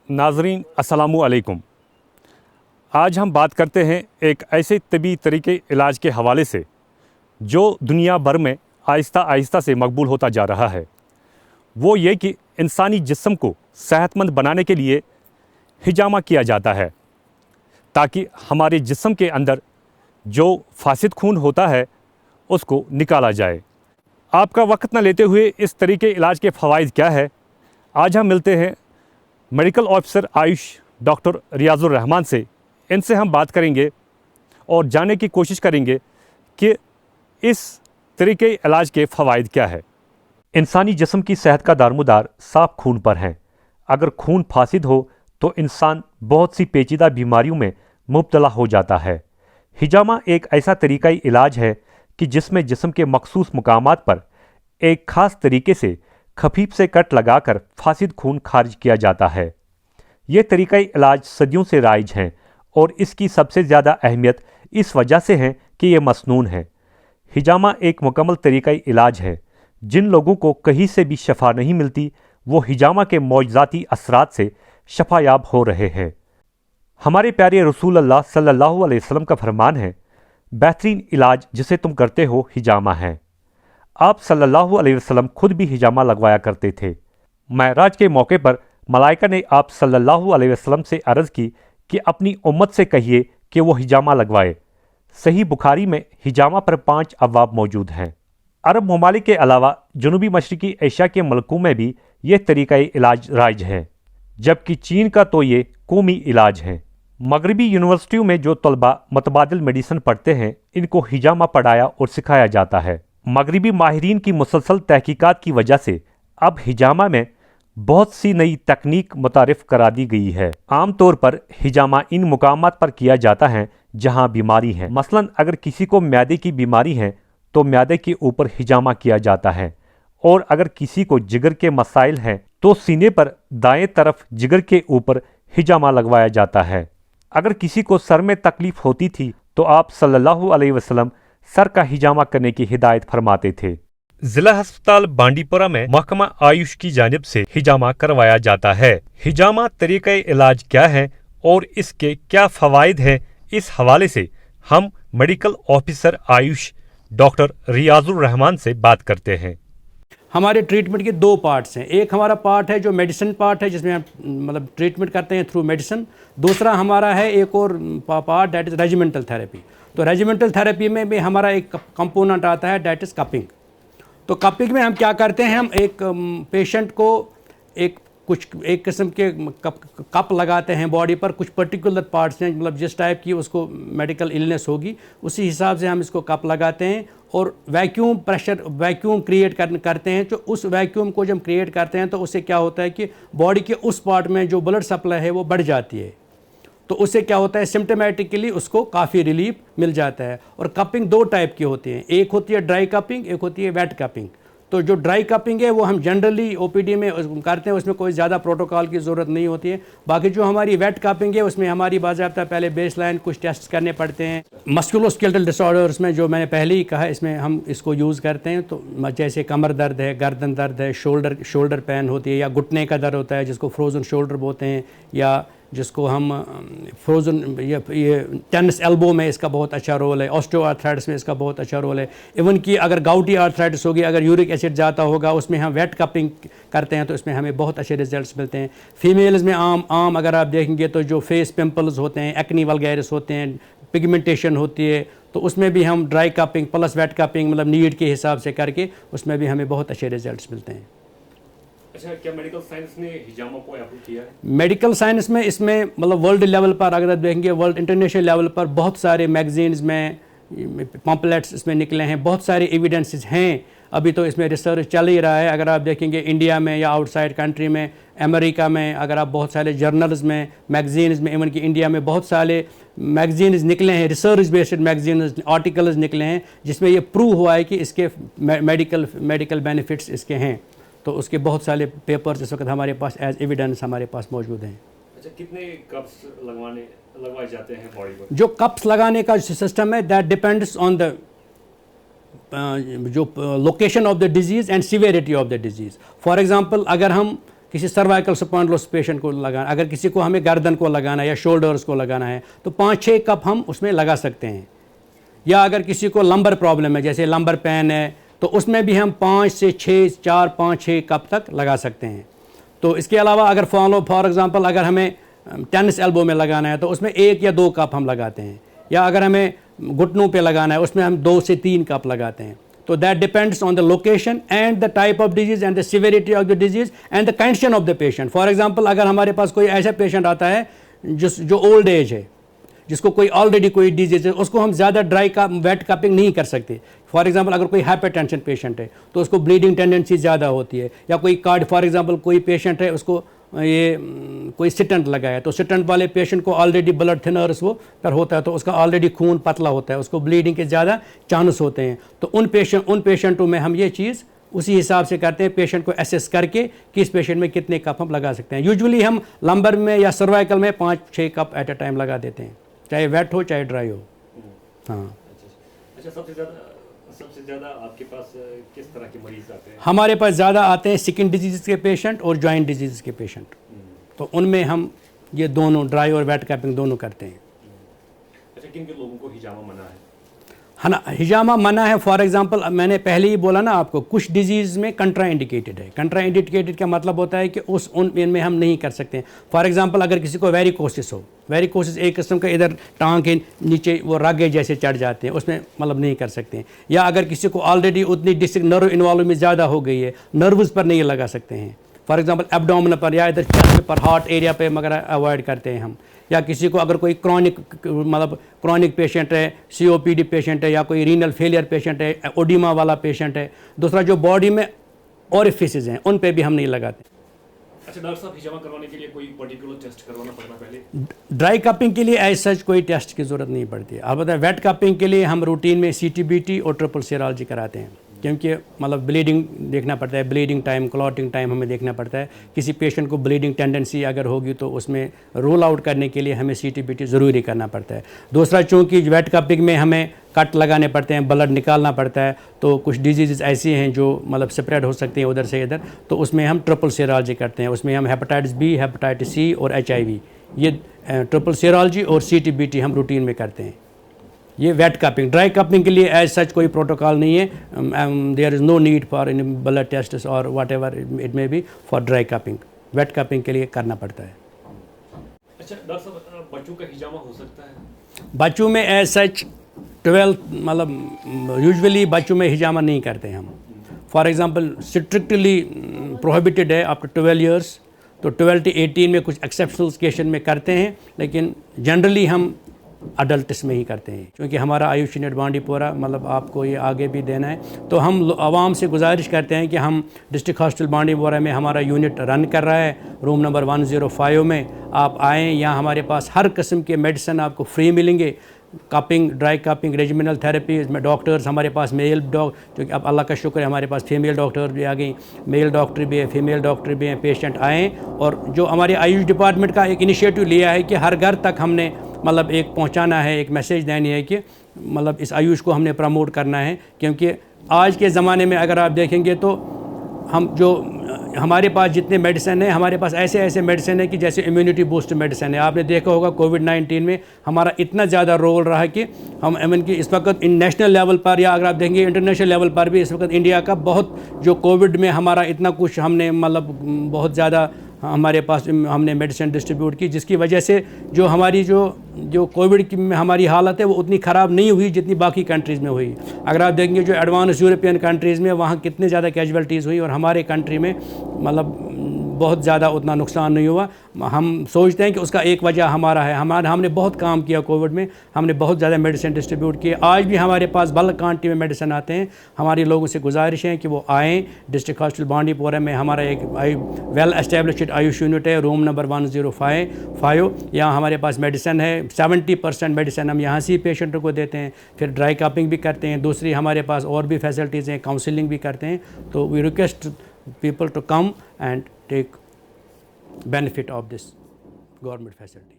नाजरीन अस्सलामु अलैकुम। आज हम बात करते हैं एक ऐसे तबी तरीके इलाज के हवाले से जो दुनिया भर में आहिस्ता आहिस्ता से मकबूल होता जा रहा है। वो ये कि इंसानी जिस्म को सेहतमंद बनाने के लिए हिजामा किया जाता है ताकि हमारे जिस्म के अंदर जो फासिद खून होता है उसको निकाला जाए। आपका वक्त न लेते हुए इस तरीके इलाज के फ़वाइद क्या है, आज हम मिलते हैं medical officer Ayush doctor Riazur Rahman से। इनसे हम बात करेंगे और जानने की कोशिश करेंगे कि इस तरीके इलाज के फ़वाइद क्या है। इंसानी जिस्म की सेहत का दारोमदार साफ़ खून पर है। अगर खून फासिद हो तो इंसान बहुत सी पेचीदा बीमारियों में मुब्तला हो जाता है। हिजामा एक ऐसा तरीक़ाई इलाज है कि जिसमें जिस्म के मखसूस मुकामात पर एक ख़ास तरीके से खफीफ से कट लगाकर फासिद खून खारिज किया जाता है। ये तरीक़ाई इलाज सदियों से राइज हैं और इसकी सबसे ज़्यादा अहमियत इस वजह से है कि ये मसनून है। हिजामा एक मुकम्मल तरीक़ाई इलाज है। जिन लोगों को कहीं से भी शफा नहीं मिलती वो हिजामा के मौजज़ाती असरात से शफायाब हो रहे हैं। हमारे प्यारे रसूल अल्लाह सल्लल्लाहु अलैहि वसल्लम का फरमान है, बेहतरीन इलाज जिसे तुम करते हो हिजामा है। आप सल्लल्लाहु अलैहि वसल्लम खुद भी हिजामा लगवाया करते थे। महराज के मौके पर मलाइका ने आप सल्लल्लाहु अलैहि वसल्लम से अर्ज़ की कि अपनी उम्मत से कहिए कि वो हिजामा लगवाए। सही बुखारी में हिजामा पर 5 अबवाब मौजूद हैं। अरब ममालिक के अलावा जनूबी मशरक़ी एशिया के मुल्कों में भी ये तरीक़ाई इलाज राइज है, जबकि चीन का तो ये कौमी इलाज है। मगरबी यूनिवर्सिटियों में जो तलबा मुतबादिल मेडिसिन पढ़ते हैं इनको हिजामा पढ़ाया और सिखाया जाता है। मगरबी माहिरीन की मुसलसल तहकीकात की वजह से अब हिजामा में बहुत सी नई तकनीक मुतारिफ करा दी गई है। आम तौर पर हिजामा इन मुकामात पर किया जाता है जहां बीमारी है। मसलन अगर किसी को म्यादे की बीमारी है तो म्यादे के ऊपर हिजामा किया जाता है, और अगर किसी को जिगर के मसाइल हैं तो सीने पर दाएं तरफ जिगर के ऊपर हिजामा लगवाया जाता है। अगर किसी को सर में तकलीफ होती थी तो आप सल्लल्लाहु अलैहि वसल्लम सर का हिजामा करने की हिदायत फरमाते थे। जिला अस्पताल बांडीपुरा में महकमा आयुष की जानिब से हिजामा करवाया जाता है। हिजामा तरीक़े इलाज क्या है और इसके क्या फ़वाइद हैं, इस हवाले से हम medical officer Ayush doctor Riazur Rahman से बात करते हैं। हमारे ट्रीटमेंट के 2 पार्ट्स हैं। एक हमारा पार्ट है जो मेडिसिन पार्ट है, जिसमें हम मतलब ट्रीटमेंट करते हैं थ्रू मेडिसिन। दूसरा हमारा है एक और part, that is regimental therapy. तो रेजिमेंटल थेरेपी में भी हमारा एक कंपोनेंट आता है, दैट इज़ कपिंग। तो कपिंग में हम क्या करते हैं, हम एक पेशेंट को एक किस्म के कप लगाते हैं बॉडी पर। कुछ पर्टिकुलर पार्ट्स हैं, मतलब जिस टाइप की उसको मेडिकल इलनेस होगी उसी हिसाब से हम इसको कप लगाते हैं और वैक्यूम क्रिएट करते हैं। तो उस वैक्यूम को जब हम क्रिएट करते हैं तो उससे क्या होता है कि बॉडी के उस पार्ट में जो ब्लड सप्लाई है वो बढ़ जाती है। तो उससे क्या होता है, सिम्टोमेटिकली उसको काफ़ी रिलीफ मिल जाता है। और कपिंग 2 टाइप की होती हैं, एक होती है ड्राई कपिंग, एक होती है वेट कपिंग। तो जो ड्राई कपिंग है वो हम जनरली ओपीडी में करते हैं, उसमें कोई ज़्यादा प्रोटोकॉल की ज़रूरत नहीं होती है। बाकी जो हमारी वेट कपिंग है उसमें हमारी बाज़ाब्ता पहले बेसलाइन कुछ टेस्ट करने पड़ते हैं। मस्कुलोस्केलेटल डिसऑर्डर्स में जो मैंने पहले ही कहा, इसमें हम इसको यूज़ करते हैं। तो जैसे कमर दर्द है, गर्दन दर्द है, शोल्डर पेन होती है, या घुटने का दर्द होता है जिसको फ्रोज़न शोल्डर बोलते हैं, या जिसको हम फ्रोज़न ये टेनिस एल्बो में इसका बहुत अच्छा रोल है, ऑस्टियोआर्थराइटिस में इसका बहुत अच्छा रोल है। इवन कि अगर गाउटी आर्थराइटिस होगी, अगर यूरिक एसिड जाता होगा, उसमें हम वेट कपिंग करते हैं तो इसमें हमें बहुत अच्छे रिजल्ट्स मिलते हैं। फीमेल्स में आम अगर आप देखेंगे तो जो फेस पिंपल्स होते हैं, एक्नी वल्गैरिस होते हैं, पिगमेंटेशन होती है, तो उसमें भी हम dry cupping plus wet cupping मतलब नीड के हिसाब से करके उसमें भी हमें बहुत अच्छे रिजल्ट्स मिलते हैं। अच्छा, क्या मेडिकल साइंस ने हिजामा को अप्रूव किया है? मेडिकल साइंस में इसमें मतलब वर्ल्ड लेवल पर अगर आप देखेंगे, वर्ल्ड इंटरनेशनल लेवल पर बहुत सारे मैगजीन्स में पम्पलेट्स इसमें निकले हैं, बहुत सारे एविडेंसेस हैं। अभी तो इसमें रिसर्च चल ही रहा है। अगर आप देखेंगे इंडिया में या आउटसाइड कंट्री में, अमेरिका में, अगर आप बहुत सारे जर्नल्स में, मैगजीन्स में, इवन कि इंडिया में बहुत सारे मैगजीन्स निकले हैं, रिसर्च बेस्ड मैगजीन्स आर्टिकल्स निकले हैं जिसमें ये प्रूव हुआ है कि इसके मेडिकल बेनिफिट्स इसके हैं। तो उसके बहुत सारे पेपर्स इस वक्त हमारे पास एज एविडेंस हमारे पास मौजूद हैं। अच्छा, कितने कप्स लगवाए जाते हैं बॉडी पर? जो कप्स लगाने का सिस्टम है दैट डिपेंड्स ऑन द जो location of the disease and severity of the disease. For example अगर हम किसी सर्वाइकल स्पॉन्डिलोसिस पेशेंट को लगाना, अगर किसी को हमें गर्दन को लगाना है या शोल्डर्स को लगाना है तो 5-6 कप हम उसमें लगा सकते हैं। या अगर किसी को लंबर प्रॉब्लम है, जैसे लंबर पेन है, तो उसमें भी हम 5 से 6, 4, 5, 6 कप तक लगा सकते हैं। तो इसके अलावा अगर फॉर एग्जांपल अगर हमें टेनिस एल्बो में लगाना है तो उसमें 1 या 2 कप हम लगाते हैं, या अगर हमें घुटनों पे लगाना है उसमें हम 2 से 3 कप लगाते हैं। तो that depends on the location and the type of disease and the severity of the disease and the condition of the patient. For example अगर हमारे पास कोई ऐसा पेशेंट आता है जो ओल्ड एज है, जिसको कोई ऑलरेडी कोई डिजीज़ है, उसको हम ज़्यादा वेट कपिंग नहीं कर सकते। फॉर एग्जांपल अगर कोई हाइपरटेंशन पेशेंट है तो उसको ब्लीडिंग टेंडेंसी ज़्यादा होती है, या कोई फॉर एग्जांपल कोई पेशेंट है उसको ये कोई स्टेंट लगा है, तो स्टेंट वाले पेशेंट को ऑलरेडी ब्लड थिनर्स वो कर होता है, तो उसका ऑलरेडी खून पतला होता है, उसको ब्लीडिंग के ज़्यादा चांस होते हैं। तो उन पेशेंटों में हम ये चीज़ उसी हिसाब से करते हैं, पेशेंट को एसेस करके कि इस पेशेंट में कितने कप हम लगा सकते हैं। यूजुअली हम लंबर में या सर्वाइकल में 5-6 कप एट अ टाइम लगा देते हैं, चाहे वेट हो चाहे ड्राई हो। हाँ। अच्छा, सबसे ज़्यादा आपके पास किस तरह के मरीज आते हैं? हमारे पास ज़्यादा आते हैं स्किन डिजीज़ के पेशेंट और जॉइंट डिजीज़ के पेशेंट। तो उनमें हम ये दोनों ड्राई और वेट कैपिंग दोनों करते हैं। अच्छा, किन किन लोगों को हिजामा मना है? है ना, हिजामा मना है। फॉर एग्जांपल मैंने पहले ही बोला ना आपको, कुछ डिजीज़ में कंट्रा इंडिकेटेड है। कंट्रा इंडिकेटेड का मतलब होता है कि इनमें हम नहीं कर सकते हैं। फॉर एग्जांपल अगर किसी को वेरिकोसिस हो, वेरिकोसिस एक किस्म का इधर टांग के नीचे वो रागे जैसे चढ़ जाते हैं, उसमें मतलब नहीं कर सकते हैं। या अगर किसी को ऑलरेडी उतनी डिस्ट्रिक्ट नर्व इन्वॉल्वमेंट ज़्यादा हो गई है, नर्व्स पर नहीं लगा सकते हैं। फॉर एग्जांपल एब्डोमेन पर या इधर चेस्ट पर, हार्ट एरिया पे मगर अवॉइड करते हैं हम। या किसी को अगर कोई क्रॉनिक पेशेंट है, COPD पेशेंट है, या कोई रीनल फेलियर पेशेंट है, ओडिमा वाला पेशेंट है, दूसरा जो बॉडी में ओरिफिसेस हैं उन पे भी हम नहीं लगाते। अच्छा डॉक्टर साहब, हिजामा करवाने के लिए कोई पर्टिकुलर टेस्ट करवाना पड़ता है पहले? ड्राई कपिंग के लिए ऐसा कोई टेस्ट की ज़रूरत नहीं पड़ती है। अलबत्ता वेट कपिंग के लिए हम रूटीन में CTBT और ट्रिपल सेरोलॉजी कराते हैं, क्योंकि मतलब ब्लीडिंग देखना पड़ता है, ब्लीडिंग टाइम, क्लॉटिंग टाइम हमें देखना पड़ता है। किसी पेशेंट को ब्लीडिंग टेंडेंसी अगर होगी तो उसमें रूल आउट करने के लिए हमें CTBT ज़रूरी करना पड़ता है। दूसरा, चूँकि वेट कपिंग में हमें कट लगाने पड़ते हैं, ब्लड निकालना पड़ता है, तो कुछ डिजीज़ ऐसी हैं जो मतलब स्प्रेड हो सकती हैं उधर से इधर, तो उसमें हम ट्रिपल सेरोलॉजी करते हैं। उसमें हम हेपेटाइटिस B, हेपेटाइटिस C और HIV, ये ट्रिपल सेरोलॉजी और CTBT हम रूटीन में करते हैं। ये वेट कपिंग। ड्राई कपिंग के लिए एज सच कोई प्रोटोकॉल नहीं है। There is no need for any blood test और whatever it may be for dry cupping. Wet cupping के लिए करना पड़ता है। अच्छा डॉक्टर साहब, बच्चों का हिजामा हो सकता है? बच्चों में एज सच 12 मतलब यूजुअली बच्चों में हिजामा नहीं करते हम। फॉर एग्जांपल स्ट्रिक्टली प्रोहिबिटेड है अप टू 12 ईयर्स, तो 12 to 18 में कुछ एक्सेप्शनल केशन में करते हैं, लेकिन जनरली हम अडल्ट्स में ही करते हैं, क्योंकि हमारा आयुष यूनिट बांडीपोरा मतलब आपको ये आगे भी देना है। तो हम आवाम से गुजारिश करते हैं कि हम डिस्ट्रिक्ट हॉस्पिटल बांडीपोरा में हमारा यूनिट रन कर रहा है, रूम नंबर 105 में आप आएँ। यहाँ हमारे पास हर किस्म के मेडिसिन आपको फ्री मिलेंगे। कपिंग, ड्राई कपिंग, रेजिमिनल थेरेपी, इसमें डॉक्टर्स हमारे पास मेल जो कि अब अल्लाह का शुक्र है हमारे पास फीमेल डॉक्टर भी आ गई, मेल डॉक्टर भी है, फीमेल डॉक्टर भी हैं। पेशेंट आएँ, और जो हमारे आयुष डिपार्टमेंट का एक इनिशिएटिव लिया है कि हर घर तक हमने मतलब एक पहुंचाना है, एक मैसेज देनी है कि मतलब इस आयुष को हमने प्रमोट करना है। क्योंकि आज के ज़माने में अगर आप देखेंगे तो हमारे पास जितने मेडिसिन है, हमारे पास ऐसे मेडिसिन है कि जैसे इम्यूनिटी बूस्ट मेडिसिन है। आपने देखा होगा कोविड-19 में हमारा इतना ज़्यादा रोल रहा कि हम इवन कि इस वक्त नेशनल लेवल पर, या अगर आप देखेंगे इंटरनेशनल लेवल पर भी इस वक्त इंडिया का बहुत जो कोविड में हमारा इतना कुछ हमने मतलब बहुत ज़्यादा हमारे पास हमने मेडिसिन डिस्ट्रीब्यूट की, जिसकी वजह से जो हमारी जो कोविड की में हमारी हालत है वो उतनी ख़राब नहीं हुई जितनी बाकी कंट्रीज़ में हुई। अगर आप देखेंगे जो एडवांस यूरोपियन कंट्रीज़ में वहाँ कितने ज़्यादा कैजुअल्टीज़ हुई, और हमारे कंट्री में मतलब बहुत ज़्यादा उतना नुकसान नहीं हुआ। हम सोचते हैं कि उसका एक वजह हमारा है। हमने बहुत काम किया कोविड में, हमने बहुत ज़्यादा मेडिसिन डिस्ट्रीब्यूट किए। आज भी हमारे पास बल्क क्वांटिटी में मेडिसिन आते हैं। हमारे लोगों से गुजारिश है कि वो आएँ। डिस्ट्रिक्ट हॉस्पिटल बांडीपोरा में हमारा एक वेल एस्टेब्लिश्ड आयुष यूनिट है, रूम नंबर 105। यहाँ हमारे पास मेडिसिन है, 70% मेडिसिन हम यहाँ से ही पेशेंटों को देते हैं। फिर ड्राई कपिंग भी करते हैं। दूसरी हमारे पास और भी फैसिलिटीज़ हैं, काउंसलिंग भी करते हैं। तो we request people to come and take benefit of this government facility.